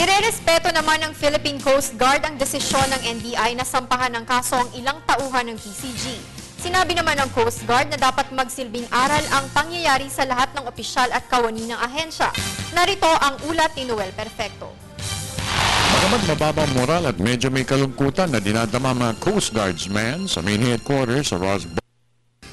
Nirerespeto naman ng Philippine Coast Guard ang desisyon ng NBI na sampahan ng kaso ang ilang tauhan ng PCG. Sinabi naman ng Coast Guard na dapat magsilbing aral ang pangyayari sa lahat ng opisyal at kawani ng ahensya. Narito ang ulat ni Noel Perfecto. Bagamat mababa moral at medyo may kalungkutan na dinadama mga Coast Guardsmen sa main headquarters sa Roswell,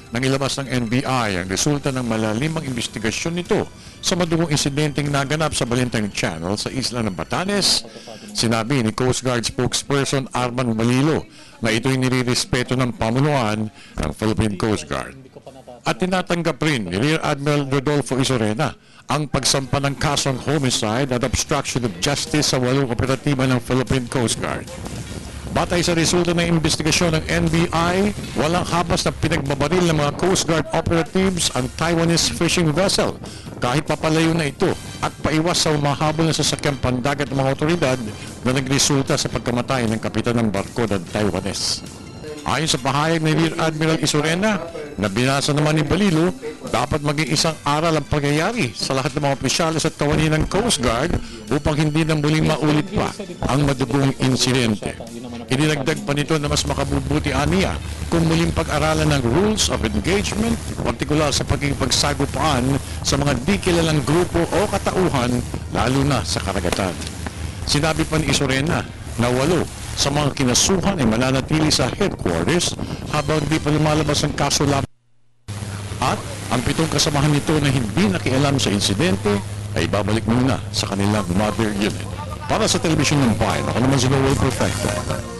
nang ilabas ng NBI ang resulta ng malalimang investigasyon nito sa madugong insidenteng naganap sa Balintang Channel sa isla ng Batanes. Sinabi ni Coast Guard spokesperson Arman Malilo na ito'y nirirespeto ng pamunuan ng Philippine Coast Guard. At tinatanggap rin ni Rear Admiral Rodolfo Isorena ang pagsampa ng kasong homicide at obstruction of justice sa 8 operatiba ng Philippine Coast Guard. Batay sa resulta ng investigasyon ng NBI, walang habas na pinagbabaril ng mga Coast Guard operatives ang Taiwanese fishing vessel kahit papalayo na ito at paiwas sa umahabol na sasakyang pandagat ng mga otoridad na nagresulta sa pagkamatay ng kapitan ng barko ng Taiwanese. Ayon sa pahayag ni Rear Admiral Isorena, na binasa naman ni Balilo, dapat maging isang aral ang pangyayari sa lahat ng mga opisyalis at kawani ng Coast Guard upang hindi na muling maulit pa ang madugong insidente. Idinagdag pa nito na mas makabubuti aniya kung muling pag-aralan ng rules of engagement, partikular sa pagiging pagsagupaan sa mga di kilalang grupo o katauhan, lalo na sa karagatan. Sinabi pa ni Isorena na 8 sa mga kinasuhan ay mananatili sa headquarters habang di pa lumalabas ang kaso laban. At ang 7 kasamahan nito na hindi nakialam sa insidente ay babalik muna sa kanilang mother unit. Para sa Telebisyon ng Bayan, ako naman si Noel Perfecto.